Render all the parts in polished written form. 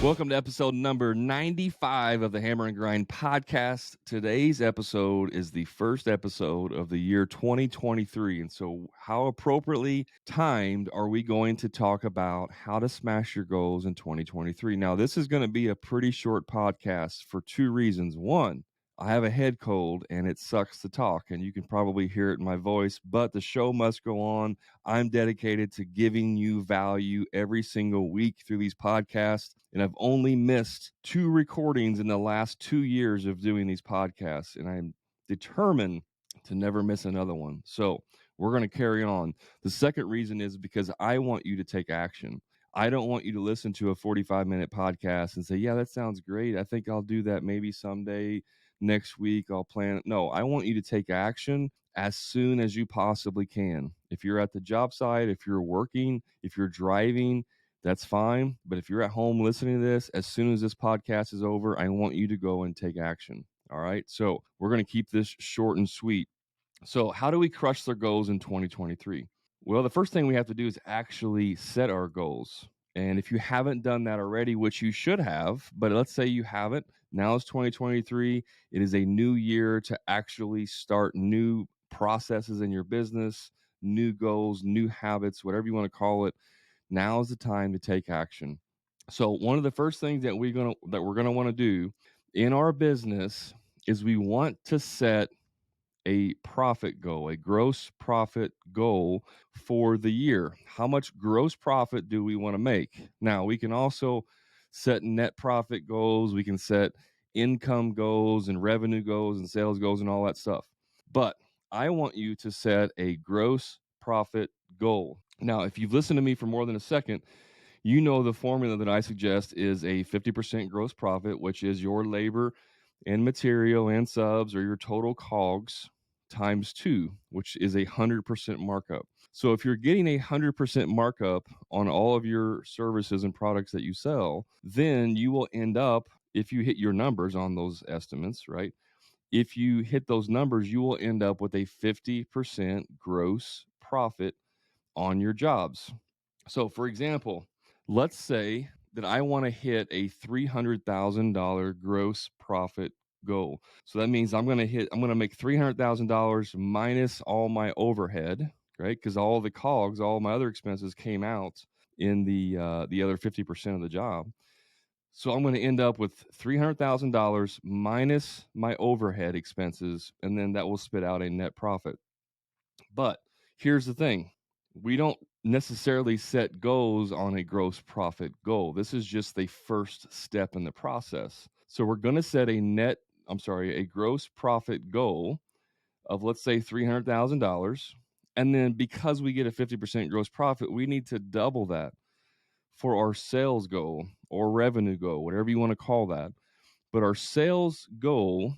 Welcome to episode number 95 of the Hammer and Grind podcast. Today's episode is the first episode of the year 2023. And so, how appropriately timed are we going to talk about how to smash your goals in 2023? Now, this is going to be a pretty short podcast for two reasons. One, I have a head cold and it sucks to talk, and you can probably hear it in my voice, but the show must go on. I'm dedicated to giving you value every single week through these podcasts, and I've only missed 2 recordings in the last 2 years of doing these podcasts, and I'm determined to never miss another one. So we're going to carry on. The second reason is because I want you to take action. I don't want you to listen to a 45-minute podcast and say, yeah, that sounds great. I think I'll do that maybe someday. Next week, I'll plan. No, I want you to take action as soon as you possibly can. If you're at the job site, if you're working, if you're driving, that's fine. But if you're at home listening to this, as soon as this podcast is over, I want you to go and take action. All right. So we're going to keep this short and sweet. So, how do we crush their goals in 2023? Well, the first thing we have to do is actually set our goals. And if you haven't done that already, which you should have, but let's say you haven't, now is 2023. It is a new year to actually start new processes in your business, new goals, new habits, whatever you want to call it. Now is the time to take action. So, one of the first things that we're going to want to do in our business is we want to set a profit goal, a gross profit goal for the year. How much gross profit do we want to make? Now, we can also set net profit goals, we can set income goals and revenue goals and sales goals and all that stuff. But I want you to set a gross profit goal. Now, if you've listened to me for more than a second, you know the formula that I suggest is a 50% gross profit, which is your labor and material and subs, or your total COGS, times 2, which is 100% markup. So if you're getting 100% markup on all of your services and products that you sell, then you will end up, if you hit your numbers on those estimates, right? If you hit those numbers, you will end up with a 50% gross profit on your jobs. So, for example, let's say that I want to hit a $300,000 gross profit goal. So that means I'm going to make $300,000 minus all my overhead, right? Because all the COGS, all my other expenses came out in the other 50% of the job. So I'm going to end up with $300,000 minus my overhead expenses, and then that will spit out a net profit. But here's the thing. We don't necessarily set goals on a gross profit goal. This is just the first step in the process. So we're going to set a gross profit goal of, let's say, $300,000. And then because we get a 50% gross profit, we need to double that for our sales goal or revenue goal, whatever you want to call that. But our sales goal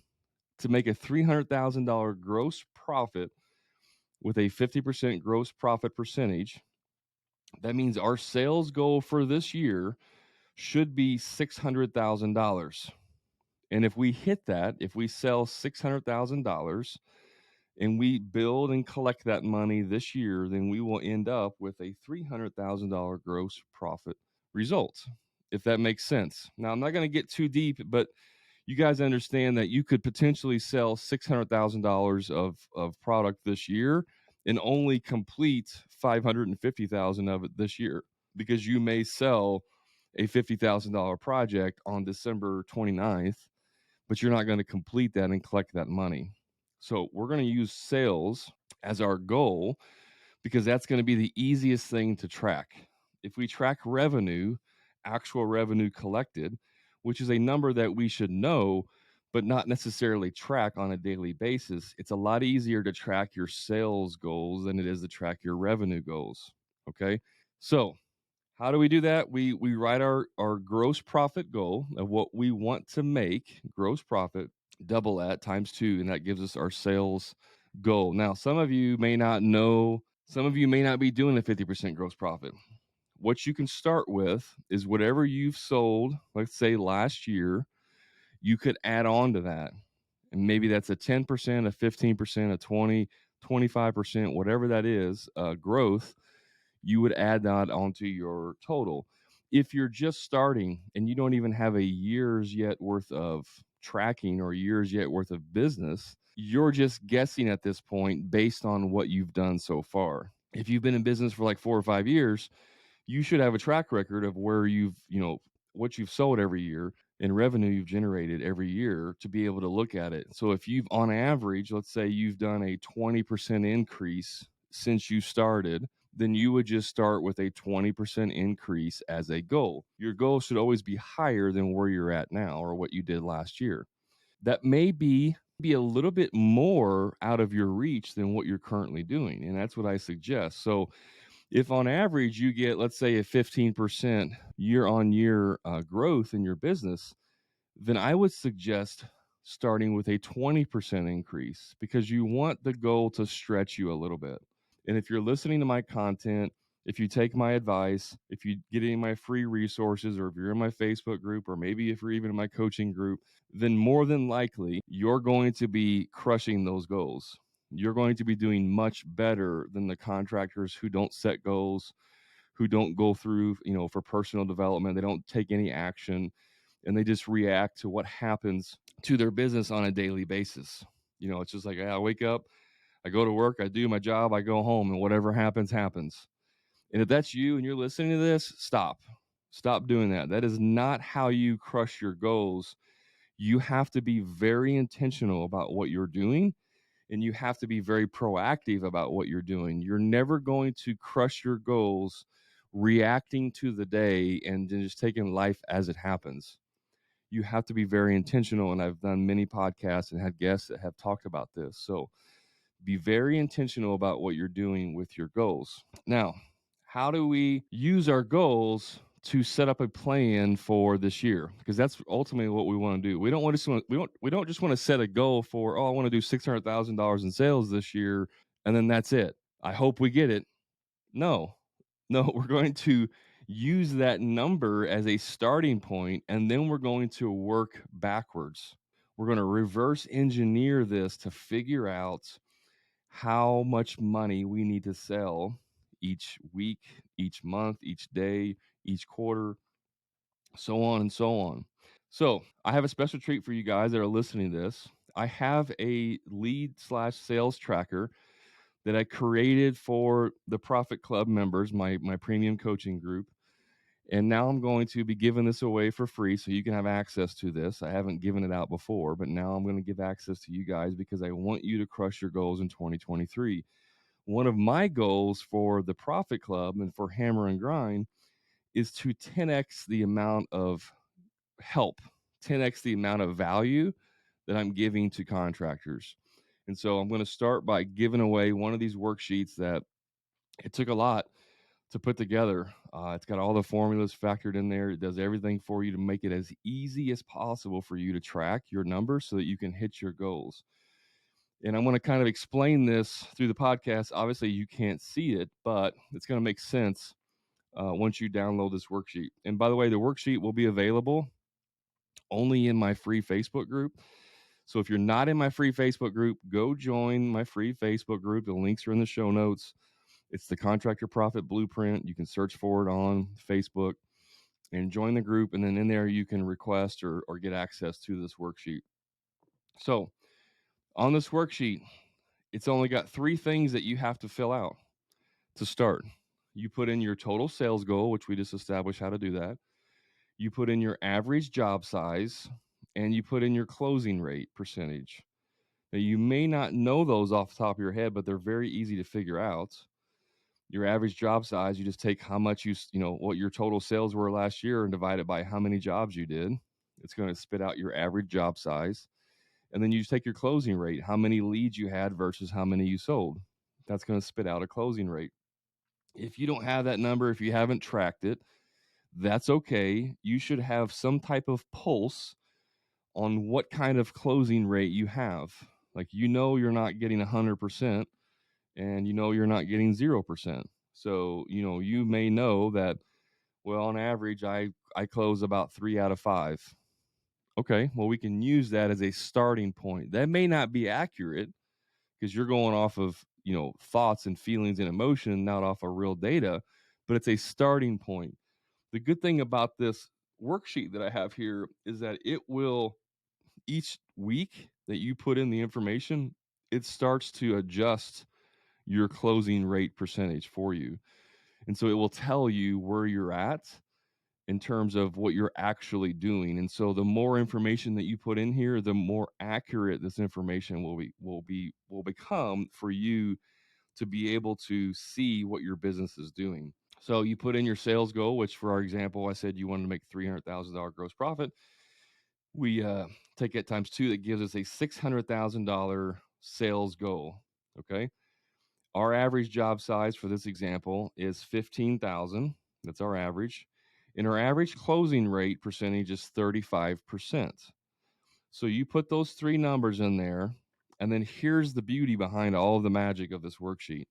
to make a $300,000 gross profit with a 50% gross profit percentage, that means our sales goal for this year should be $600,000. And if we hit that, if we sell $600,000 and we build and collect that money this year, then we will end up with a $300,000 gross profit result, if that makes sense. Now, I'm not going to get too deep, but you guys understand that you could potentially sell $600,000 of product this year and only complete $550,000 of it this year, because you may sell a $50,000 project on December 29th, but you're not going to complete that and collect that money. So we're going to use sales as our goal because that's going to be the easiest thing to track. If we track revenue, actual revenue collected, which is a number that we should know, but not necessarily track on a daily basis, it's a lot easier to track your sales goals than it is to track your revenue goals. Okay. So how do we do that? We write our gross profit goal of what we want to make, gross profit, double that times 2, and that gives us our sales goal. Now, some of you may not know, some of you may not be doing a 50% gross profit. What you can start with is whatever you've sold, let's say last year, you could add on to that. And maybe that's a 10%, a 15%, a 20, 25%, whatever that is, growth. you would add that onto your total. If you're just starting and you don't even have a year's yet worth of tracking or years yet worth of business, you're just guessing at this point based on what you've done so far. If you've been in business for like 4 or 5 years, you should have a track record of where what you've sold every year and revenue you've generated every year to be able to look at it. So if you've on average, let's say you've done a 20% increase since you started, then you would just start with a 20% increase as a goal. Your goal should always be higher than where you're at now or what you did last year. That may be a little bit more out of your reach than what you're currently doing, and that's what I suggest. So if on average you get, let's say, a 15% year on year growth in your business, then I would suggest starting with a 20% increase because you want the goal to stretch you a little bit. And if you're listening to my content, if you take my advice, if you get any of my free resources, or if you're in my Facebook group, or maybe if you're even in my coaching group, then more than likely you're going to be crushing those goals. You're going to be doing much better than the contractors who don't set goals, who don't go through, for personal development. They don't take any action and they just react to what happens to their business on a daily basis. It's just like, I wake up, I go to work, I do my job, I go home, and whatever happens, happens. And if that's you and you're listening to this, stop. Stop doing that. That is not how you crush your goals. You have to be very intentional about what you're doing, and you have to be very proactive about what you're doing. You're never going to crush your goals reacting to the day and then just taking life as it happens. You have to be very intentional. And I've done many podcasts and had guests that have talked about this. So be very intentional about what you're doing with your goals. Now, how do we use our goals to set up a plan for this year? Because that's ultimately what we want to do. We don't just want to set a goal for, I want to do $600,000 in sales this year, and then that's it. I hope we get it. No, we're going to use that number as a starting point, and then we're going to work backwards. We're going to reverse engineer this to figure out how much money we need to sell each week, each month, each day, each quarter, so on and so on. So I have a special treat for you guys that are listening to this. I have a lead/sales tracker that I created for the Profit Club members, my premium coaching group. And now I'm going to be giving this away for free so you can have access to this. I haven't given it out before, but now I'm going to give access to you guys because I want you to crush your goals in 2023. One of my goals for the Profit Club and for Hammer and Grind is to 10x the amount of help, 10x the amount of value that I'm giving to contractors. And so I'm going to start by giving away one of these worksheets that it took a lot to put together. It's got all the formulas factored in there. It does everything for you to make it as easy as possible for you to track your numbers so that you can hit your goals. And I'm going to kind of explain this through the podcast. Obviously, you can't see it, but it's going to make sense once you download this worksheet. And by the way, the worksheet will be available only in my free Facebook group. So if you're not in my free Facebook group, go join my free Facebook group. The links are in the show notes. It's the Contractor Profit Blueprint. You can search for it on Facebook and join the group. And then in there, you can request or get access to this worksheet. So on this worksheet, it's only got 3 things that you have to fill out to start. You put in your total sales goal, which we just established how to do that. You put in your average job size, and you put in your closing rate percentage. Now, you may not know those off the top of your head, but they're very easy to figure out. Your average job size, you just take how much what your total sales were last year and divide it by how many jobs you did. It's going to spit out your average job size. And then you just take your closing rate, how many leads you had versus how many you sold. That's going to spit out a closing rate. If you don't have that number, if you haven't tracked it, that's okay. You should have some type of pulse on what kind of closing rate you have. Like, you're not getting 100%, and you're not getting 0%. So, you may know that, well, on average, I close about 3 out of 5. Okay, well, we can use that as a starting point. That may not be accurate because you're going off of, thoughts and feelings and emotion, not off of real data, but it's a starting point. The good thing about this worksheet that I have here is that it will, each week that you put in the information, it starts to adjust your closing rate percentage for you. And so it will tell you where you're at in terms of what you're actually doing. And so the more information that you put in here, the more accurate this information will become for you to be able to see what your business is doing. So you put in your sales goal, which for our example, I said you wanted to make $300,000 gross profit. We take it times 2, that gives us a $600,000 sales goal. Okay. Our average job size for this example is 15,000. That's our average. And our average closing rate percentage is 35%. So you put those three numbers in there, and then here's the beauty behind all of the magic of this worksheet.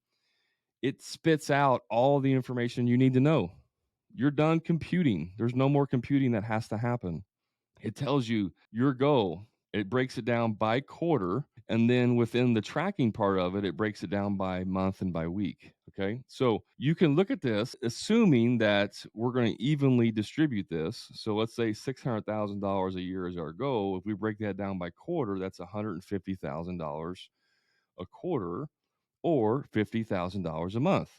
It spits out all the information you need to know. You're done computing. There's no more computing that has to happen. It tells you your goal. It breaks it down by quarter. And then within the tracking part of it, it breaks it down by month and by week. Okay. So you can look at this, assuming that we're going to evenly distribute this. So let's say $600,000 a year is our goal. If we break that down by quarter, that's $150,000 a quarter, or $50,000 a month.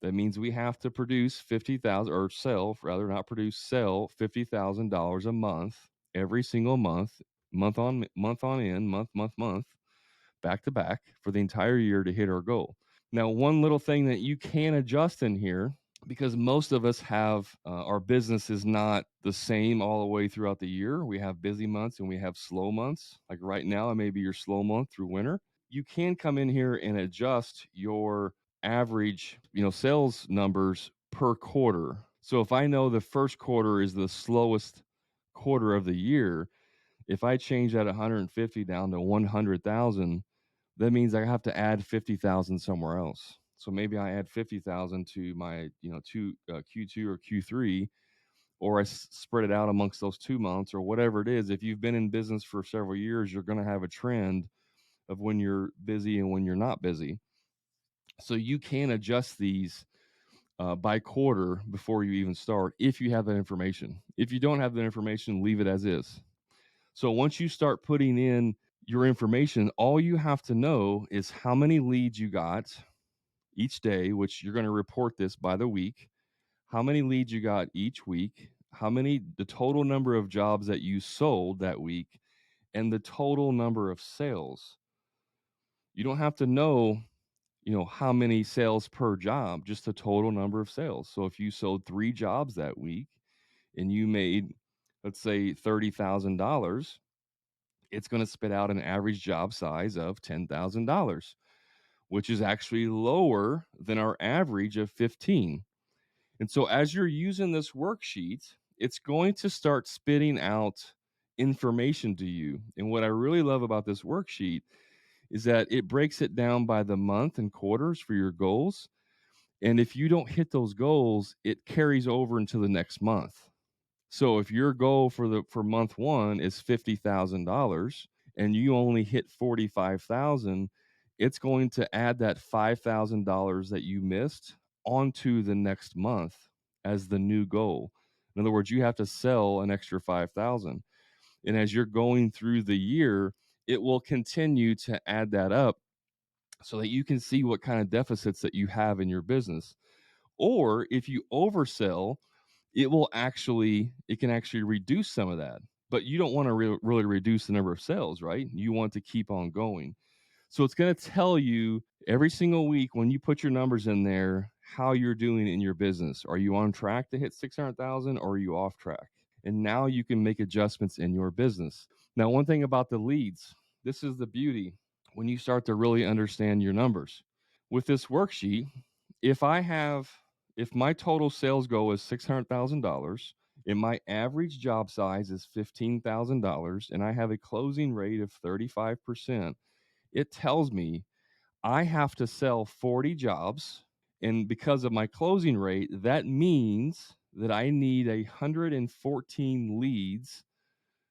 That means we have to produce 50,000, or sell, rather not produce, sell $50,000 a month every single month, month on end, month, back to back, for the entire year to hit our goal. Now, one little thing that you can adjust in here, because most of us have our business is not the same all the way throughout the year. We have busy months and we have slow months. Like right now, it may be your slow month through winter. You can come in here and adjust your average, sales numbers per quarter. So if I know the first quarter is the slowest quarter of the year, if I change that 150 down to 100,000, that means I have to add 50,000 somewhere else. So maybe I add 50,000 to my, Q2 or Q3, or I spread it out amongst those 2 months, or whatever it is. If you've been in business for several years, you're going to have a trend of when you're busy and when you're not busy. So you can adjust these by quarter before you even start, if you have that information. If you don't have that information, leave it as is. So once you start putting in your information, all you have to know is how many leads you got each day, which you're going to report this by the week, how many leads you got each week, the total number of jobs that you sold that week, and the total number of sales. You don't have to know, how many sales per job, just the total number of sales. So if you sold 3 jobs that week and you made, let's say, $30,000, it's going to spit out an average job size of $10,000, which is actually lower than our average of 15. And so as you're using this worksheet, it's going to start spitting out information to you. And what I really love about this worksheet is that it breaks it down by the month and quarters for your goals. And if you don't hit those goals, it carries over into the next month. So if your goal for month 1 is $50,000 and you only hit 45,000, it's going to add that $5,000 that you missed onto the next month as the new goal. In other words, you have to sell an extra 5,000. And as you're going through the year, it will continue to add that up so that you can see what kind of deficits that you have in your business. Or if you oversell, it can actually reduce some of that. But you don't want to really reduce the number of sales, right? You want to keep on going. So it's going to tell you every single week when you put your numbers in there how you're doing in your business. Are you on track to hit 600,000, or are you off track? And now you can make adjustments in your business. Now, one thing about the leads, this is the beauty when you start to really understand your numbers. With this worksheet, if my total sales goal is $600,000 and my average job size is $15,000 and I have a closing rate of 35%, it tells me I have to sell 40 jobs. And because of my closing rate, that means that I need 114 leads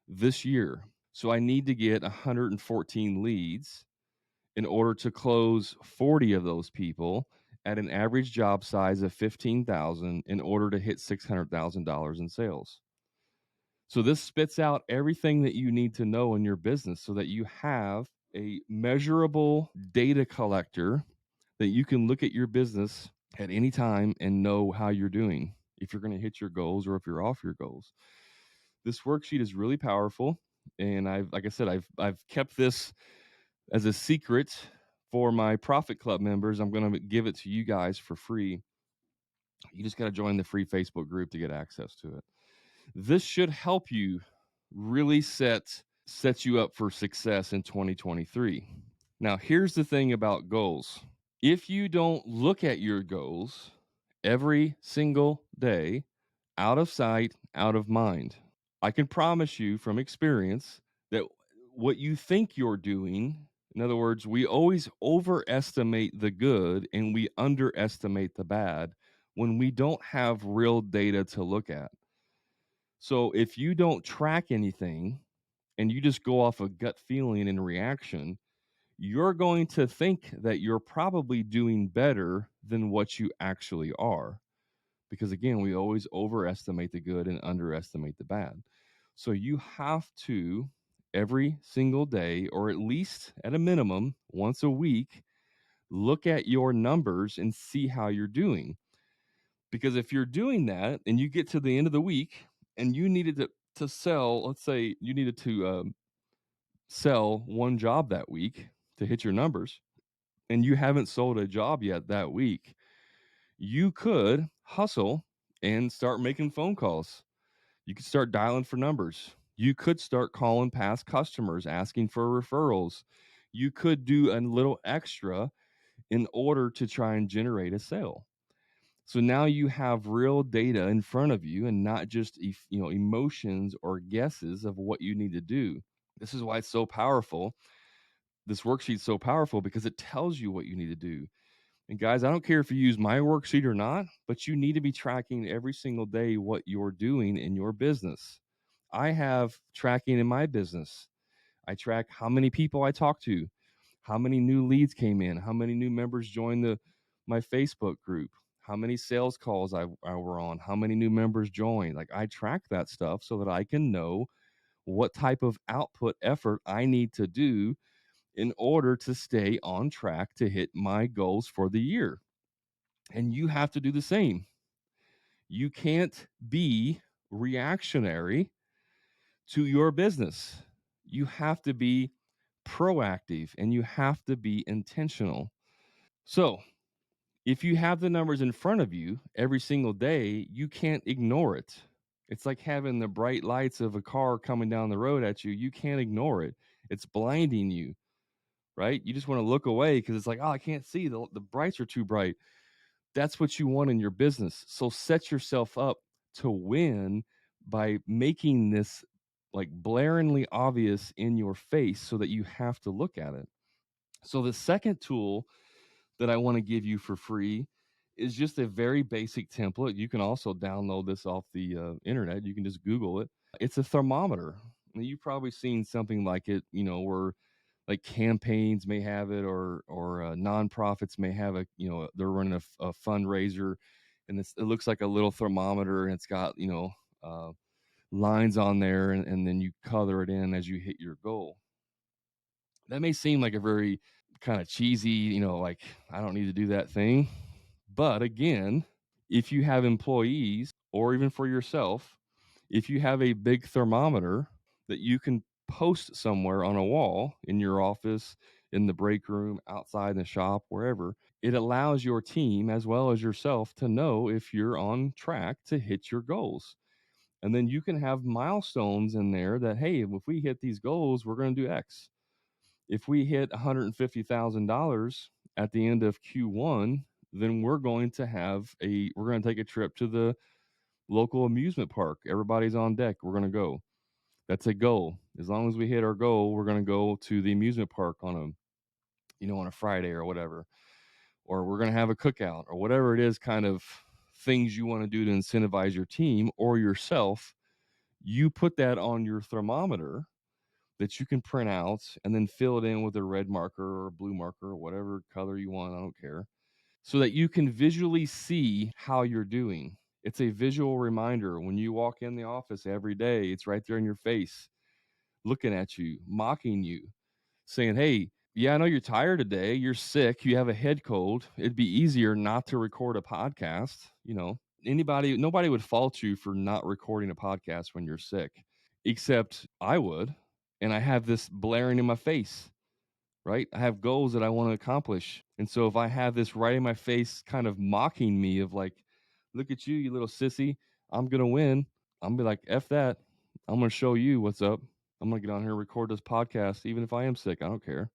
this year. So I need to get 114 leads in order to close 40 of those people at an average job size of 15,000 in order to hit $600,000 in sales. So this spits out everything that you need to know in your business so that you have a measurable data collector that you can look at your business at any time and know how you're doing, if you're going to hit your goals or if you're off your goals. This worksheet is really powerful, and like I said, I've kept this as a secret for my Profit Club members. I'm going to give it to you guys for free. You just got to join the free Facebook group to get access to it. This should help you really set you up for success in 2023. Now, here's the thing about goals. If you don't look at your goals every single day, out of sight, out of mind, I can promise you from experience that what you think you're doing, in other words, we always overestimate the good and we underestimate the bad when we don't have real data to look at. So if you don't track anything and you just go off a gut feeling and reaction, you're going to think that you're probably doing better than what you actually are. Because again, we always overestimate the good and underestimate the bad. So you have to, every single day, or at least at a minimum once a week, look at your numbers and see how you're doing. Because if you're doing that and you get to the end of the week and you needed to sell, let's say you needed to sell one job that week to hit your numbers, and you haven't sold a job yet that week, you could hustle and start making phone calls. You could start dialing for numbers. You could start calling past customers, asking for referrals. You could do a little extra in order to try and generate a sale. So now you have real data in front of you and not just emotions or guesses of what you need to do. This is why it's so powerful. This worksheet's so powerful because it tells you what you need to do. And guys, I don't care if you use my worksheet or not, but you need to be tracking every single day what you're doing in your business. I have tracking in my business. I track how many people I talk to, how many new leads came in, how many new members joined my Facebook group, how many sales calls I were on, how many new members joined. Like, I track that stuff so that I can know what type of output effort I need to do in order to stay on track to hit my goals for the year. And you have to do the same. You can't be reactionary to your business. You have to be proactive and you have to be intentional. So, if you have the numbers in front of you every single day, you can't ignore it. It's like having the bright lights of a car coming down the road at you. You can't ignore it. It's blinding you, right? You just want to look away because it's like, oh, I can't see. The brights are too bright. That's what you want in your business. So set yourself up to win by making this like blaringly obvious in your face so that you have to look at it. So the second tool that I want to give you for free is just a very basic template. You can also download this off the internet. You can just Google it. It's a thermometer. You've probably seen something like it, where like campaigns may have it, or nonprofits may have they're running a fundraiser, and it looks like a little thermometer, and it's got uh, lines on there, and then you color it in as you hit your goal. That may seem like a very kind of cheesy, like I don't need to do that thing. But again, if you have employees or even for yourself, if you have a big thermometer that you can post somewhere on a wall in your office, in the break room, outside in the shop, wherever, it allows your team as well as yourself to know if you're on track to hit your goals. And then you can have milestones in there that, hey, if we hit these goals, we're going to do X. If we hit $150,000 at the end of Q1, then we're going to take a trip to the local amusement park. Everybody's on deck. We're going to go. That's a goal. As long as we hit our goal, we're going to go to the amusement park on a Friday or whatever, or we're going to have a cookout or whatever it is, kind of things you want to do to incentivize your team or yourself. You put that on your thermometer that you can print out and then fill it in with a red marker or a blue marker or whatever color you want. I don't care. So that you can visually see how you're doing. It's a visual reminder. When you walk in the office every day, it's right there in your face, looking at you, mocking you, saying, hey, yeah, I know you're tired today. You're sick. You have a head cold. It'd be easier not to record a podcast. Nobody would fault you for not recording a podcast when you're sick, except I would. And I have this blaring in my face, right? I have goals that I want to accomplish. And so if I have this right in my face, kind of mocking me of like, look at you, you little sissy, I'm going to win. I'm going to be like, F that. I'm going to show you what's up. I'm going to get on here and record this podcast, even if I am sick. I don't care.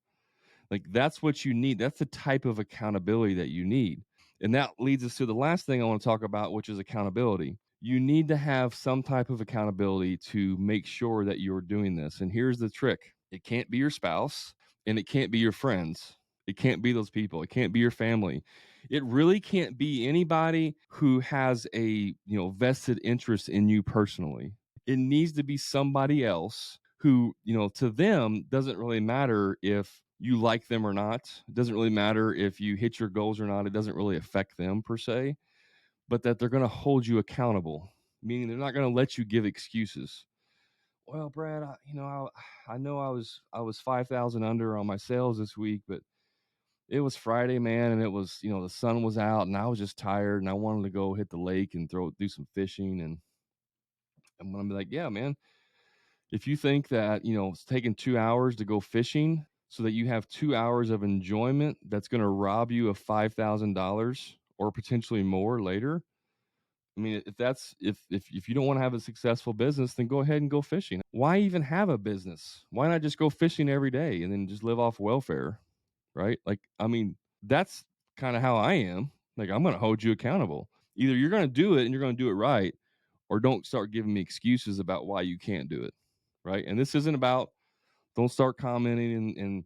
Like, that's what you need. That's the type of accountability that you need. And that leads us to the last thing I want to talk about, which is accountability. You need to have some type of accountability to make sure that you're doing this. And here's the trick. It can't be your spouse and it can't be your friends. It can't be those people. It can't be your family. It really can't be anybody who has a, vested interest in you personally. It needs to be somebody else who, to them doesn't really matter if you like them or not. It doesn't really matter if you hit your goals or not. It doesn't really affect them per se, but that they're going to hold you accountable, meaning they're not going to let you give excuses. Well, Brad, I know I was 5,000 under on my sales this week, but it was Friday, man, and it was, the sun was out and I was just tired and I wanted to go hit the lake and do some fishing. And I'm going to be like, yeah, man, if you think that, it's taking 2 hours to go fishing so that you have 2 hours of enjoyment that's going to rob you of $5,000 or potentially more later. I mean, if you don't want to have a successful business, then go ahead and go fishing. Why even have a business? Why not just go fishing every day and then just live off welfare, right? Like, I mean, that's kind of how I am. Like, I'm going to hold you accountable. Either you're going to do it and you're going to do it right, or don't start giving me excuses about why you can't do it, right? And this isn't about, don't start commenting and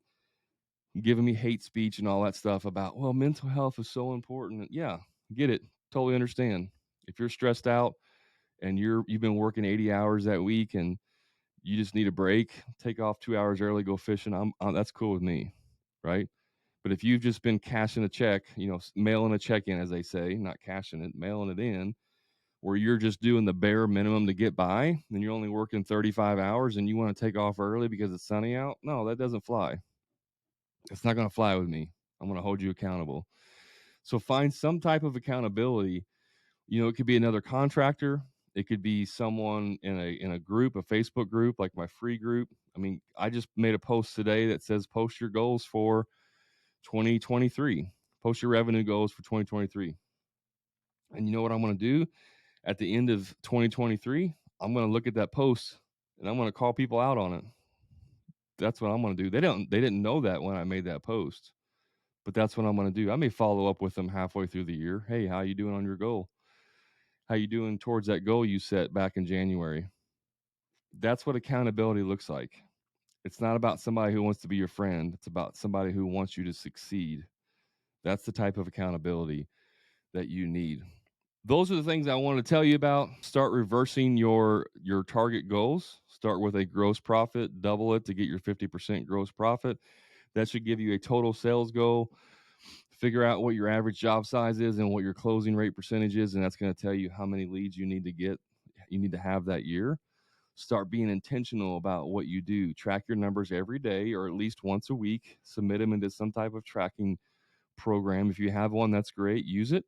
giving me hate speech and all that stuff about, well, mental health is so important. Yeah, get it. Totally understand. If you're stressed out and you've been working 80 hours that week and you just need a break, take off 2 hours early, go fishing. That's cool with me, right? But if you've just been cashing a check, mailing a check in, as they say, not cashing it, mailing it in, where you're just doing the bare minimum to get by, and you're only working 35 hours and you want to take off early because it's sunny out, no, that doesn't fly. It's not going to fly with me. I'm going to hold you accountable. So find some type of accountability. It could be another contractor. It could be someone in a group, a Facebook group, like my free group. I mean, I just made a post today that says post your goals for 2023. Post your revenue goals for 2023. And you know what I'm going to do at the end of 2023? I'm going to look at that post and I'm going to call people out on it. That's what I'm going to do. They didn't know that when I made that post, but that's what I'm going to do. I may follow up with them halfway through the year. Hey, how you doing on your goal? How you doing towards that goal you set back in January? That's what accountability looks like. It's not about somebody who wants to be your friend. It's about somebody who wants you to succeed. That's the type of accountability that you need. Those are the things I want to tell you about. Start reversing your target goals. Start with a gross profit, double it to get your 50% gross profit. That should give you a total sales goal. Figure out what your average job size is and what your closing rate percentage is, and that's going to tell you how many leads you need to have that year. Start being intentional about what you do. Track your numbers every day or at least once a week. Submit them into some type of tracking program. If you have one, that's great. Use it.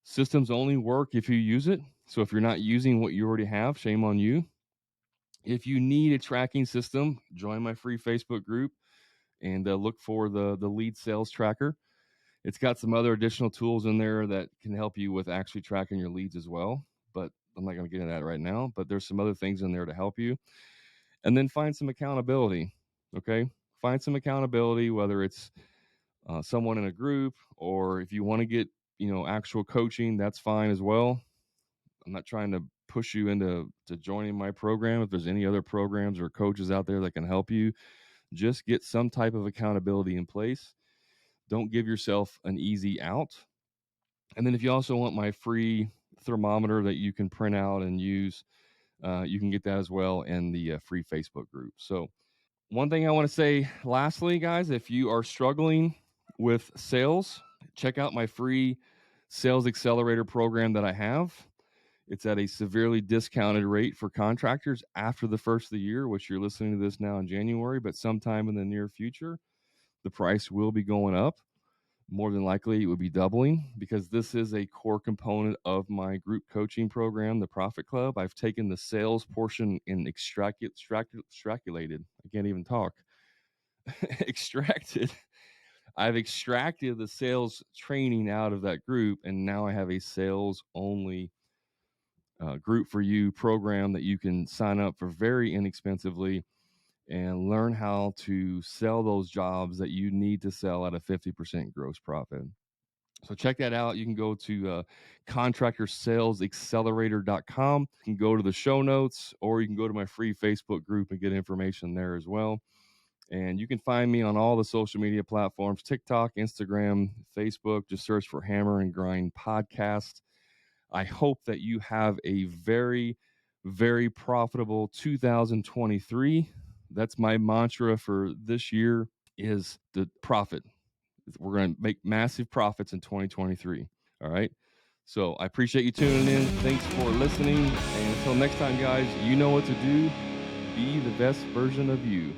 Systems only work if you use it. So if you're not using what you already have, shame on you. If you need a tracking system, join my free Facebook group and look for the lead sales tracker. It's got some other additional tools in there that can help you with actually tracking your leads as well. But I'm not going to get into that right now. But there's some other things in there to help you. And then find some accountability. Okay. Find some accountability, whether it's someone in a group or if you want to get, actual coaching, that's fine as well. I'm not trying to push you into joining my program. If there's any other programs or coaches out there that can help you, just get some type of accountability in place. Don't give yourself an easy out. And then if you also want my free thermometer that you can print out and use, you can get that as well in the free Facebook group. So One thing I want to say lastly, guys, if you are struggling with sales, check out my free sales accelerator program that I have. It's at a severely discounted rate for contractors after the first of the year, which you're listening to this now in January, but sometime in the near future, the price will be going up. More than likely, it would be doubling because this is a core component of my group coaching program, the Profit Club. I've taken the sales portion and extraculated. I can't even talk. extracted. I've extracted the sales training out of that group, and now I have a sales only group for you program that you can sign up for very inexpensively and learn how to sell those jobs that you need to sell at a 50% gross profit. So check that out. You can go to contractorsalesaccelerator.com. You can go to the show notes, or you can go to my free Facebook group and get information there as well. And you can find me on all the social media platforms: TikTok, Instagram, Facebook. Just search for Hammer and Grind Podcast. I hope that you have a very, very profitable 2023. That's my mantra for this year, is the profit. We're going to make massive profits in 2023. All right. So I appreciate you tuning in. Thanks for listening. And until next time, guys, you know what to do. Be the best version of you.